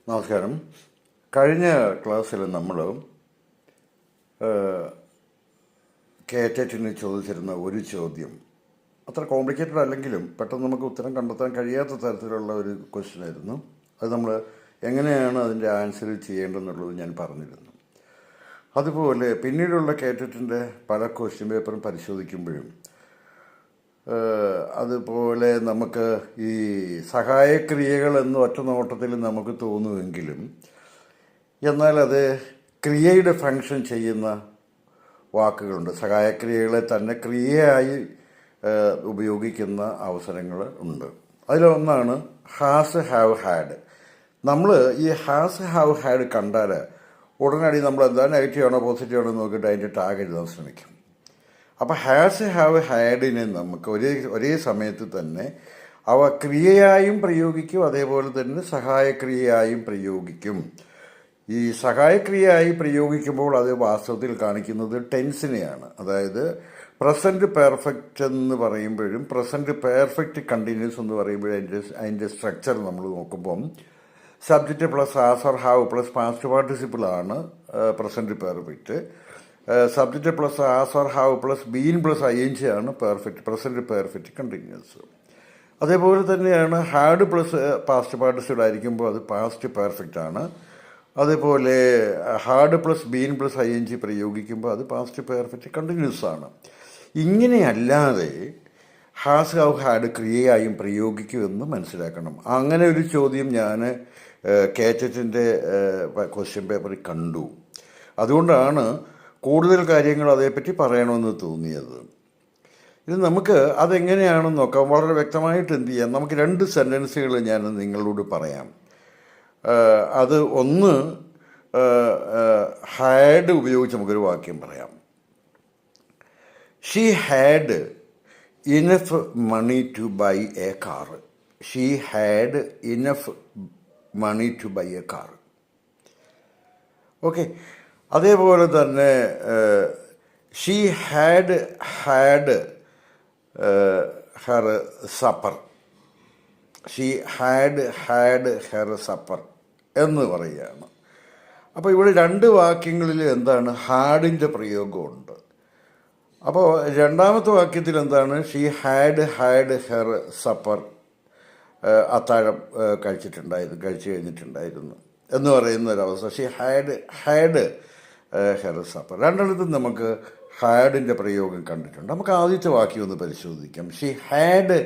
നമസ്കാരം. കഴിഞ്ഞ ക്ലാസ്സിൽ നമ്മൾ കേറ്ററ്റിന് ചോദിച്ചിരുന്ന ഒരു ചോദ്യം അത്ര കോംപ്ലിക്കേറ്റഡ് അല്ലെങ്കിലും പെട്ടെന്ന് നമുക്ക് ഉത്തരം കണ്ടെത്താൻ കഴിയാത്ത തരത്തിലുള്ള ഒരു ക്വസ്റ്റ്യൻ ആയിരുന്നു. അത് നമ്മൾ എങ്ങനെയാണ് അതിൻ്റെ ആൻസർ ചെയ്യേണ്ടതെന്നുള്ളത് ഞാൻ പറഞ്ഞിരുന്നു. അതുപോലെ പിന്നീടുള്ള കേറ്ററ്റിൻ്റെ പല ക്വസ്റ്റ്യൻ പേപ്പറും പരിശോധിക്കുമ്പോഴും അതുപോലെ നമുക്ക് ഈ സഹായക്രിയകൾ എന്ന് ഒറ്റ നോട്ടത്തിൽ നമുക്ക് തോന്നുമെങ്കിലും എന്നാൽ അത് ക്രിയയുടെ ഫങ്ഷൻ ചെയ്യുന്ന വാക്കുകളുണ്ട്. സഹായക്രിയകളെ തന്നെ ക്രിയയായി ഉപയോഗിക്കുന്ന അവസരങ്ങൾ ഉണ്ട്. അതിലൊന്നാണ് ഹാസ് ഹാവ് ഹാഡ്. നമ്മൾ ഈ ഹാസ് ഹാവ് ഹാഡ് കണ്ടാൽ ഉടനടി നമ്മൾ എന്താ നെഗറ്റീവ് ആണോ പോസിറ്റീവ് ആണോ നോക്കിയിട്ട് അതിൻ്റെ ടാഗ് എഴുതാൻ ശ്രമിക്കും. അപ്പോൾ ഹാസ് ഹാവ് ഹാഡിനെ നമുക്ക് ഒരേ സമയത്ത് തന്നെ അവ ക്രിയയായും പ്രയോഗിക്കും, അതേപോലെ തന്നെ സഹായക്രിയയായും പ്രയോഗിക്കും. ഈ സഹായക്രിയയായി പ്രയോഗിക്കുമ്പോൾ അത് വാസ്തവത്തിൽ കാണിക്കുന്നത് ടെൻസിനെയാണ്. അതായത് പ്രസൻറ്റ് പെർഫെക്റ്റ് എന്ന് പറയുമ്പോഴും പ്രസൻറ്റ് പെർഫെക്റ്റ് കണ്ടിന്യൂസ് എന്ന് പറയുമ്പോഴും അതിൻ്റെ സ്ട്രക്ചർ നമ്മൾ നോക്കുമ്പം subject plus has or have plus past participle ആണ് present perfect. Subject plus has or have plus been plus I N G ആണ് പ്രസൻറ്റ് പെർഫെക്റ്റ് കണ്ടിന്യൂസ്. അതേപോലെ തന്നെയാണ് ഹാഡ് പ്ലസ് പാസ്റ്റ് പാർട്ടിസിപ്പിൾ ആയിരിക്കുമ്പോൾ അത് പാസ്റ്റ് പെർഫെക്റ്റ് ആണ്. അതേപോലെ had plus been plus I N G പ്രയോഗിക്കുമ്പോൾ അത് പാസ്റ്റ് പെർഫെക്റ്റ് കണ്ടിന്യൂസ് ആണ്. ഇങ്ങനെയല്ലാതെ ഹാസ് ഹാവ് ഹാഡ് ക്രിയയായും പ്രയോഗിക്കുമെന്ന് മനസ്സിലാക്കണം. അങ്ങനെ ഒരു ചോദ്യം ഞാൻ കേറ്ററ്റിൻ്റെ ക്വസ്റ്റ്യൻ പേപ്പറിൽ കണ്ടു. അതുകൊണ്ടാണ് കൂടുതൽ കാര്യങ്ങൾ അതേപ്പറ്റി പറയണമെന്ന് തോന്നിയത്. ഇത് നമുക്ക് അതെങ്ങനെയാണെന്ന് നോക്കാം. വളരെ വ്യക്തമായിട്ട് എന്ത് ചെയ്യാം, നമുക്ക് രണ്ട് സെൻറ്റൻസുകൾ ഞാൻ നിങ്ങളോട് പറയാം. അത് ഒന്ന് ഹാഡ് ഉപയോഗിച്ച് നമുക്കൊരു വാക്യം പറയാം. She had enough money to buy a car. She had enough money to buy a car. Okay. അതേപോലെ തന്നെ she had her supper. She had her supper എന്ന് പറയുകയാണ്. അപ്പോൾ ഇവിടെ രണ്ട് വാക്യങ്ങളിൽ എന്താണ് ഹാഡിൻ്റെ പ്രയോഗമുണ്ട്. അപ്പോൾ രണ്ടാമത്തെ വാക്യത്തിൽ എന്താണ് ഷീ ഹാഡ് ഹെർ സപ്പർ, അത്താഴം കഴിച്ചു കഴിഞ്ഞിട്ടുണ്ടായിരുന്നു എന്ന് പറയുന്ന ഒരവസ്ഥ. She had her supper. രണ്ടിടത്തും നമുക്ക് ഹാഡിൻ്റെ പ്രയോഗം കണ്ടിട്ടുണ്ട്. നമുക്ക് ആദ്യത്തെ വാക്യം ഒന്ന് പരിശോധിക്കാം. She had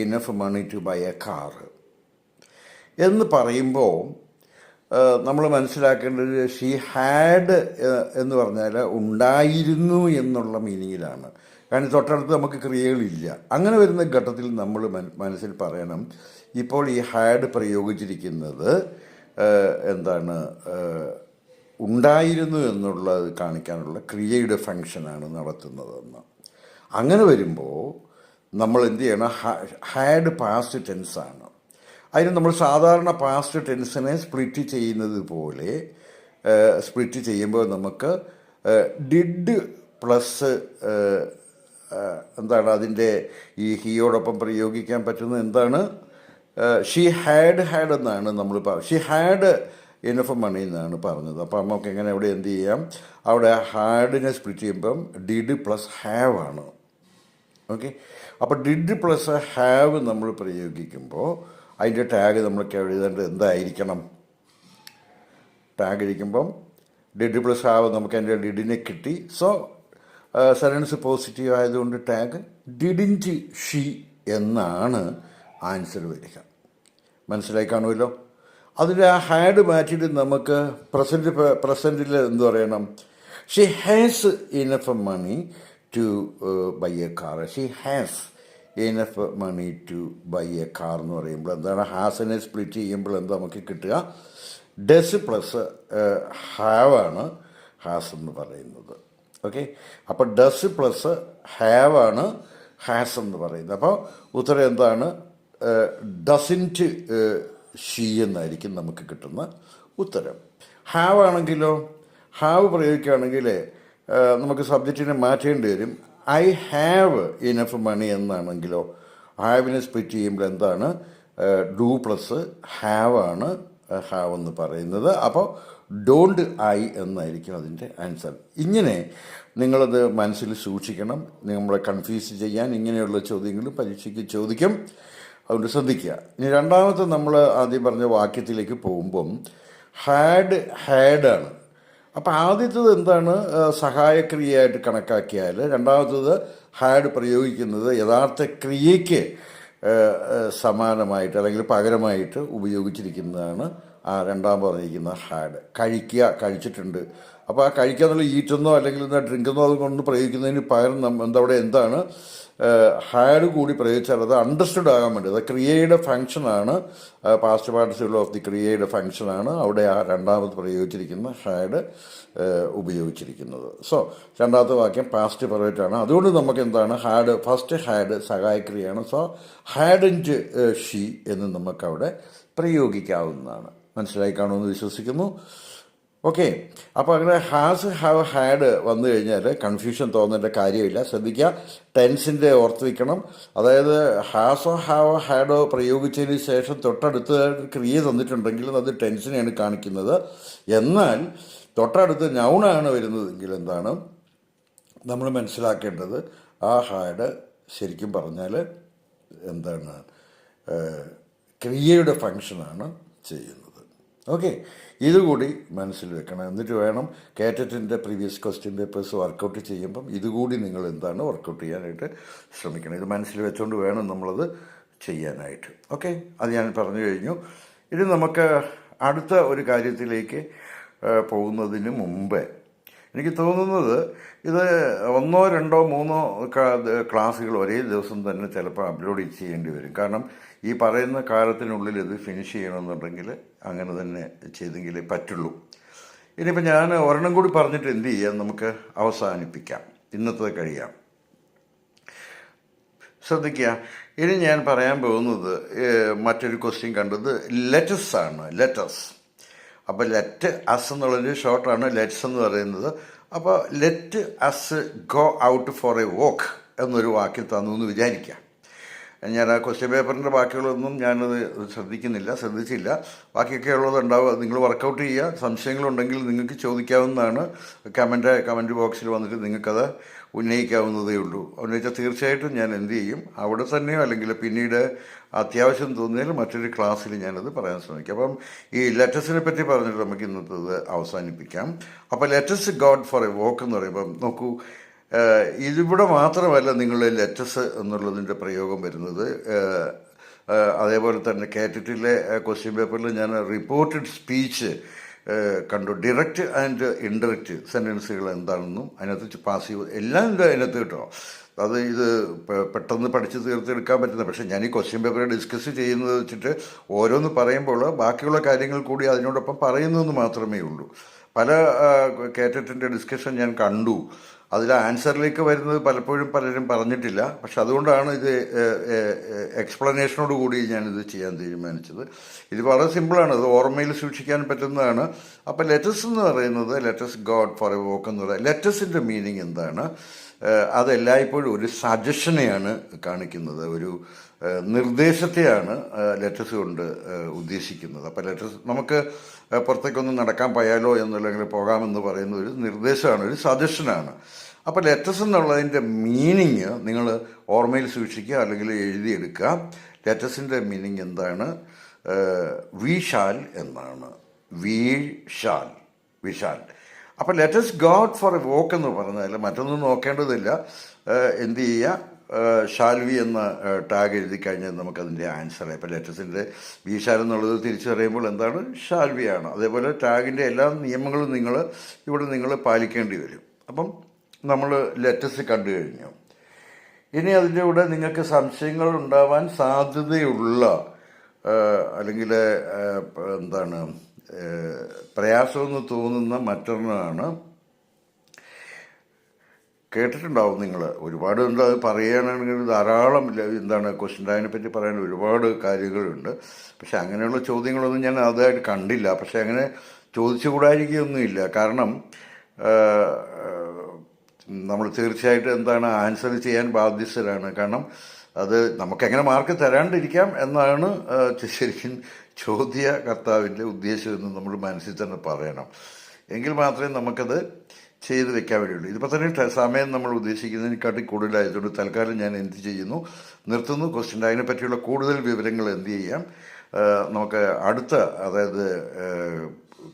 enough money to buy a car എന്ന് പറയുമ്പോൾ നമ്മൾ മനസ്സിലാക്കേണ്ടത് ഷീ ഹാഡ് എന്ന് പറഞ്ഞാൽ ഉണ്ടായിരുന്നു എന്നുള്ള മീനിങ്ങിലാണ്. കാരണം തൊട്ടടുത്ത് നമുക്ക് ക്രിയകളില്ല. അങ്ങനെ വരുന്ന ഘട്ടത്തിൽ നമ്മൾ മനസ്സിൽ പറയണം, ഇപ്പോൾ ഈ ഹാഡ് പ്രയോഗിച്ചിരിക്കുന്നത് എന്താണ് ഉണ്ടായിരുന്നു എന്നുള്ളത് കാണിക്കാനുള്ള ക്രിയയുടെ ഫങ്ഷനാണ് നടത്തുന്നതെന്ന്. അങ്ങനെ വരുമ്പോൾ നമ്മൾ എന്ത് ചെയ്യണം, ഹാഡ് പാസ്റ്റ് ടെൻസാണ്. അതിന് നമ്മൾ സാധാരണ പാസ്റ്റ് ടെൻസിനെ സ്പ്ലിറ്റ് ചെയ്യുന്നത് പോലെ സ്പ്ലിറ്റ് ചെയ്യുമ്പോൾ നമുക്ക് ഡിഡ് പ്ലസ് എന്താണ് അതിൻ്റെ ഈ ഹീയോടൊപ്പം പ്രയോഗിക്കാൻ പറ്റുന്നത് എന്താണ്, ഷീ ഹാഡ് എന്നാണ് നമ്മൾ ഷീ ഹാഡ് ഇനഫ് മണി എന്നാണ് പറഞ്ഞത്. അപ്പോൾ നമുക്ക് എങ്ങനെ അവിടെ എന്ത് ചെയ്യാം, അവിടെ ഹാഡിനെ സ്പ്ലിറ്റ് ചെയ്യുമ്പം ഡിഡ് പ്ലസ് ഹാവ് ആണ്. ഓക്കെ. അപ്പോൾ ഡിഡ് പ്ലസ് ഹാവ് നമ്മൾ പ്രയോഗിക്കുമ്പോൾ അതിൻ്റെ ടാഗ് നമ്മൾക്ക് എഴുതേണ്ടത് എന്തായിരിക്കണം, ടാഗ് ഇരിക്കുമ്പം ഡിഡ് പ്ലസ് ഹാവ് നമുക്ക് അതിൻ്റെ ഡിഡിനെ കിട്ടി. സോ സെൻറ്റൻസ് പോസിറ്റീവ് ആയതുകൊണ്ട് ടാഗ് ഡിഡിൻറ്റ് ഷീ എന്നാണ് ആൻസർ വരിക. മനസ്സിലായി കാണുമല്ലോ. അതിൻ്റെ ആ ഹാഡ് മാറ്റിയിട്ട് നമുക്ക് പ്രസൻറ്റിൽ എന്ത് പറയണം, she has enough money to buy a car. She has enough money to buy a car എന്ന് പറയുമ്പോൾ എന്താണ്, ഹാസിനെ സ്പ്ലിറ്റ് ചെയ്യുമ്പോൾ എന്താ നമുക്ക് കിട്ടുക, ഡസ് പ്ലസ് ഹാവ് ആണ് ഹാസ് എന്ന് പറയുന്നത്. ഓക്കെ. അപ്പോൾ ഡസ് പ്ലസ് ഹാവ് ആണ് ഹാസ് എന്ന് പറയുന്നത്. അപ്പോൾ ഉത്തരം എന്താണ്, ഡസിൻറ്റ് ഷീ എന്നായിരിക്കും നമുക്ക് കിട്ടുന്ന ഉത്തരം. ഹാവ് ആണെങ്കിലോ, ഹാവ് പ്രയോഗിക്കുകയാണെങ്കിൽ നമുക്ക് സബ്ജക്റ്റിനെ മാറ്റേണ്ടി വരും. ഐ ഹാവ് ഇനഫ് മണി എന്നാണെങ്കിലോ ഹാവിനെ സ്പ്ലിറ്റ് ചെയ്യുമ്പോൾ എന്താണ്, ഡു പ്ലസ് ഹാവ് ആണ് ഹാവ് എന്ന് പറയുന്നത്. അപ്പോൾ ഡോണ്ട് ഐ എന്നായിരിക്കും അതിൻ്റെ ആൻസർ. ഇങ്ങനെ നിങ്ങളത് മനസ്സിൽ സൂക്ഷിക്കണം. നമ്മളെ കൺഫ്യൂസ് ചെയ്യാൻ ഇങ്ങനെയുള്ള ചോദ്യങ്ങൾ പരീക്ഷയ്ക്ക് ചോദിക്കും, അതുകൊണ്ട് ശ്രദ്ധിക്കുക. ഇനി രണ്ടാമത്തെ നമ്മൾ ആദ്യം പറഞ്ഞ വാക്യത്തിലേക്ക് പോകുമ്പം ഹാഡാണ്. അപ്പം ആദ്യത്തത് എന്താണ്, സഹായക്രിയയായിട്ട് കണക്കാക്കിയാൽ രണ്ടാമത്തത് ഹാഡ് പ്രയോഗിക്കുന്നത് യഥാർത്ഥ ക്രിയയ്ക്ക് സമാനമായിട്ട് അല്ലെങ്കിൽ പകരമായിട്ട് ഉപയോഗിച്ചിരിക്കുന്നതാണ് ആ രണ്ടാം പറഞ്ഞിരിക്കുന്ന ഹാഡ്. കഴിച്ചിട്ടുണ്ട്. അപ്പോൾ ആ കഴിക്കുക എന്നുള്ള ഈറ്റെന്നോ അല്ലെങ്കിൽ ഡ്രിങ്കെന്നോ അതുകൊണ്ട് പ്രയോഗിക്കുന്നതിന് പകരം എന്തവിടെ എന്താണ് ഹാഡ് കൂടി പ്രയോഗിച്ചാൽ അത് അണ്ടർസ്റ്റുഡ് ആകാൻ വേണ്ടി, അത് ക്രിയയുടെ ഫങ്ഷനാണ്, പാസ്റ്റ് പാർട്ടിസിപ്പിൾ ഓഫ് ദി ക്രിയയുടെ ഫങ്ഷനാണ് അവിടെ ആ രണ്ടാമത് പ്രയോഗിച്ചിരിക്കുന്ന ഹാഡ് ഉപയോഗിച്ചിരിക്കുന്നത്. സോ രണ്ടാമത്തെ വാക്യം പാസ്റ്റ് പെർഫെക്റ്റാണ്. അതുകൊണ്ട് നമുക്ക് എന്താണ് ഫസ്റ്റ് ഹാഡ് സഹായക്രിയയാണ്. സോ ഹാഡൻറ്റ് ഷീ എന്ന് നമുക്കവിടെ പ്രയോഗിക്കാവുന്നതാണ്. മനസ്സിലായി കാണുമെന്ന് വിശ്വസിക്കുന്നു. ഓക്കെ, അപ്പോൾ അങ്ങനെ ഹാവ് ഹാഡ് വന്നു കഴിഞ്ഞാൽ കൺഫ്യൂഷൻ തോന്നേണ്ട കാര്യമില്ല. ശ്രദ്ധിക്കുക, ടെൻസിൻ്റെ ഓർത്ത് വയ്ക്കണം. അതായത് ഹാവ് ഹാഡോ പ്രയോഗിച്ചതിന് ശേഷം തൊട്ടടുത്ത് ക്രിയ തന്നിട്ടുണ്ടെങ്കിൽ അത് ടെൻസിനെയാണ് കാണിക്കുന്നത്. എന്നാൽ തൊട്ടടുത്ത് നൗണാണ് വരുന്നതെങ്കിൽ എന്താണ് നമ്മൾ മനസ്സിലാക്കേണ്ടത്, ആ ഹാഡ് ശരിക്കും പറഞ്ഞാൽ എന്താണ് ക്രിയയുടെ ഫങ്ഷനാണ് ചെയ്യുന്നത്. ഓക്കെ, ഇതുകൂടി മനസ്സിൽ വെക്കണം. എന്നിട്ട് വേണം കേറ്ററ്റിൻ്റെ പ്രീവിയസ് ക്വസ്റ്റ്യൻ പേപ്പേഴ്സ് വർക്കൗട്ട് ചെയ്യുമ്പം ഇതുകൂടി നിങ്ങൾ എന്താണ് വർക്കൗട്ട് ചെയ്യാനായിട്ട് ശ്രമിക്കണം. ഇത് മനസ്സിൽ വെച്ചുകൊണ്ട് വേണം നമ്മളത് ചെയ്യാനായിട്ട്. ഓക്കെ, അത് ഞാൻ പറഞ്ഞു കഴിഞ്ഞു. ഇനി നമുക്ക് അടുത്ത ഒരു കാര്യത്തിലേക്ക് പോകുന്നതിന് മുമ്പേ എനിക്ക് തോന്നുന്നത് ഇത് 1, 2, 3 ക്ലാസ്സുകൾ ഒരേ ദിവസം തന്നെ ചിലപ്പോൾ അപ്ലോഡ് ചെയ്യേണ്ടി വരും. കാരണം ഈ പറയുന്ന കാലത്തിനുള്ളിൽ ഇത് ഫിനിഷ് ചെയ്യണമെന്നുണ്ടെങ്കിൽ അങ്ങനെ തന്നെ ചെയ്തെങ്കിലേ പറ്റുള്ളൂ. ഇനിയിപ്പോൾ ഞാൻ ഒരെണ്ണം കൂടി പറഞ്ഞിട്ട് എന്ത് ചെയ്യാം, നമുക്ക് അവസാനിപ്പിക്കാം, ഇന്നത്തെ കഴിയാം. ശ്രദ്ധിക്കുക, ഇനി ഞാൻ പറയാൻ പോകുന്നത് മറ്റൊരു ക്വസ്റ്റ്യൻ കണ്ടത് ലെറ്റസ് ആണ്. ലെറ്റസ്, അപ്പോൾ ലെറ്റ് അസ് എന്നുള്ളതിൻ്റെ ഷോർട്ടാണ് ലെറ്റ്സ് എന്ന് പറയുന്നത്. അപ്പോൾ let us go out for a walk എന്നൊരു വാക്യം തന്നു എന്ന് വിചാരിക്കാം. ഞാൻ ആ ക്വസ്റ്റ്യൻ പേപ്പറിൻ്റെ ബാക്കിയുള്ളതൊന്നും ഞാനത് ശ്രദ്ധിച്ചില്ല. ബാക്കിയൊക്കെ ഉള്ളതുണ്ടാവുക. നിങ്ങൾ വർക്കൗട്ട് ചെയ്യുക. സംശയങ്ങളുണ്ടെങ്കിൽ നിങ്ങൾക്ക് ചോദിക്കാവുന്നതാണ്. കമൻറ്റ് ബോക്സിൽ വന്നിട്ട് നിങ്ങൾക്കത് ഉന്നയിക്കാവുന്നതേ ഉള്ളൂ. ഉന്നയിച്ചാൽ തീർച്ചയായിട്ടും ഞാൻ എന്ത് ചെയ്യും, അവിടെ തന്നെയോ അല്ലെങ്കിൽ പിന്നീട് അത്യാവശ്യം തോന്നിയാൽ മറ്റൊരു ക്ലാസ്സിൽ ഞാനത് പറയാൻ ശ്രമിക്കാം. അപ്പം ഈ ലെറ്റസിനെ പറ്റി പറഞ്ഞിട്ട് നമുക്ക് ഇന്നത്തത് അവസാനിപ്പിക്കാം. അപ്പോൾ let's God for a walk എന്ന് പറയുമ്പം നോക്കൂ, ഇതിവിടെ മാത്രമല്ല നിങ്ങൾ ലെറ്റസ് എന്നുള്ളതിൻ്റെ പ്രയോഗം വരുന്നത്. അതേപോലെ തന്നെ കേറ്ററ്റിലെ ക്വസ്റ്റ്യൻ പേപ്പറിൽ ഞാൻ റിപ്പോർട്ടഡ് സ്പീച്ച് കണ്ടു. ഡിറക്റ്റ് ആൻഡ് ഇൻഡയറക്റ്റ് സെൻറ്റൻസുകൾ എന്താണെന്നും അതിനകത്ത് പാസീവ് എല്ലാം ഉണ്ട് അതിനകത്ത് കേട്ടോ. അത് ഇത് പെട്ടെന്ന് പഠിച്ച് തീർത്തെടുക്കാൻ പറ്റുന്ന, പക്ഷേ ഞാൻ ഈ ക്വസ്റ്റ്യൻ പേപ്പർ ഡിസ്കസ് ചെയ്യുന്നത് വെച്ചിട്ട് ഓരോന്ന് പറയുമ്പോൾ ബാക്കിയുള്ള കാര്യങ്ങൾ കൂടി അതിനോടൊപ്പം പറയുന്നതെന്ന് മാത്രമേ ഉള്ളൂ. പല കേറ്ററ്റിൻ്റെ ഡിസ്കഷൻ ഞാൻ കണ്ടു. അതിൽ ആൻസറിലേക്ക് വരുന്നത് പലപ്പോഴും പലരും പറഞ്ഞിട്ടില്ല. പക്ഷെ അതുകൊണ്ടാണ് ഇത് എക്സ്പ്ലനേഷനോട് കൂടി ഞാനിത് ചെയ്യാൻ തീരുമാനിച്ചത്. ഇത് വളരെ സിമ്പിളാണ്, അത് ഓർമ്മയിൽ സൂക്ഷിക്കാൻ പറ്റുന്നതാണ്. അപ്പോൾ ലെറ്റസ് എന്ന് പറയുന്നത് let us God for a walk എന്ന് പറയുന്നത് ലെറ്റസിൻ്റെ മീനിങ് എന്താണ്? അതെല്ലായ്പ്പോഴും ഒരു സജഷനെയാണ് കാണിക്കുന്നത്, ഒരു നിർദ്ദേശത്തെയാണ് ലെറ്റസ് കൊണ്ട് ഉദ്ദേശിക്കുന്നത്. അപ്പോൾ ലെറ്റസ് നമുക്ക് പുറത്തേക്കൊന്ന് നടക്കാൻ പോയാലോ എന്നല്ലെങ്കിൽ പോകാമെന്ന് പറയുന്ന ഒരു നിർദ്ദേശമാണ്, ഒരു സജഷനാണ്. അപ്പോൾ ലെറ്റസ് എന്നുള്ളതിൻ്റെ മീനിങ് നിങ്ങൾ ഓർമ്മയിൽ സൂക്ഷിക്കുക അല്ലെങ്കിൽ എഴുതിയെടുക്കുക. ലെറ്റസിൻ്റെ മീനിങ് എന്താണ്? വി ഷാൽ എന്നാണ്. We shall. അപ്പോൾ let's God for a walk എന്ന് പറഞ്ഞാൽ മറ്റൊന്നും നോക്കേണ്ടതില്ല. എന്ത് ചെയ്യുക, ഷാൽവി എന്ന ടാഗ് എഴുതി കഴിഞ്ഞാൽ നമുക്കതിൻ്റെ ആൻസർ. ഇപ്പോൾ ലെറ്റസിൻ്റെ വി ഷാൽ എന്നുള്ളത് തിരിച്ചറിയുമ്പോൾ എന്താണ്, ഷാൽവിയാണ്. അതേപോലെ ടാഗിൻ്റെ എല്ലാ നിയമങ്ങളും നിങ്ങൾ പാലിക്കേണ്ടി വരും. അപ്പം നമ്മൾ ലെറ്റസ് കണ്ടു കഴിഞ്ഞു. ഇനി അതിൻ്റെ കൂടെ നിങ്ങൾക്ക് സംശയങ്ങൾ ഉണ്ടാവാൻ സാധ്യതയുള്ള അല്ലെങ്കിൽ എന്താണ് പ്രയാസമെന്ന് തോന്നുന്ന മറ്റൊന്നാണ്, കേട്ടിട്ടുണ്ടാവും നിങ്ങൾ ഒരുപാട് ഉണ്ട്. അത് പറയുകയാണെങ്കിൽ ധാരാളം എന്താണ് ക്വസ്റ്റ്യൻ ടാഗിനെ പറ്റി പറയാൻ ഒരുപാട് കാര്യങ്ങളുണ്ട്. പക്ഷെ അങ്ങനെയുള്ള ചോദ്യങ്ങളൊന്നും ഞാൻ അതായിട്ട് കണ്ടില്ല. പക്ഷെ അങ്ങനെ ചോദിച്ചുകൂടായിരിക്കുകയൊന്നുമില്ല. കാരണം നമ്മൾ തീർച്ചയായിട്ടും എന്താണ് ആൻസർ ചെയ്യാൻ ബാധ്യസ്ഥരാണ്. കാരണം അത് നമുക്കെങ്ങനെ മാർക്ക് തരാണ്ടിരിക്കാം എന്നാണ് ശരിക്കും ചോദ്യകർത്താവിൻ്റെ ഉദ്ദേശമെന്ന് നമ്മൾ മനസ്സിൽ തന്നെ പറയണം. എങ്കിൽ മാത്രമേ നമുക്കത് ചെയ്ത് വെക്കാൻ വഴിയുള്ളൂ. ഇതിപ്പോൾ തന്നെ സമയം നമ്മൾ ഉദ്ദേശിക്കുന്നതിനെക്കാട്ടി കൂടുതലായതുകൊണ്ട് തൽക്കാലം ഞാൻ എന്ത് ചെയ്യുന്നു, നിർത്തുന്നു. ക്വസ്റ്റ്യൻ അതിനെ പറ്റിയുള്ള കൂടുതൽ വിവരങ്ങൾ എന്ത് ചെയ്യാം, നമുക്ക് അടുത്ത, അതായത്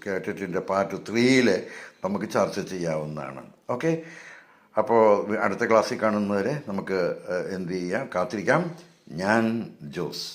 കേട്ടിട്ടിൻ്റെ പാർട്ട് 3 നമുക്ക് ചർച്ച ചെയ്യാവുന്നതാണ്. ഓക്കെ, അപ്പോൾ അടുത്ത ക്ലാസ്സിൽ കാണുന്നവരെ നമുക്ക് എന്ത് ചെയ്യാം, കാത്തിരിക്കാം. ഞാൻ ജോസ്.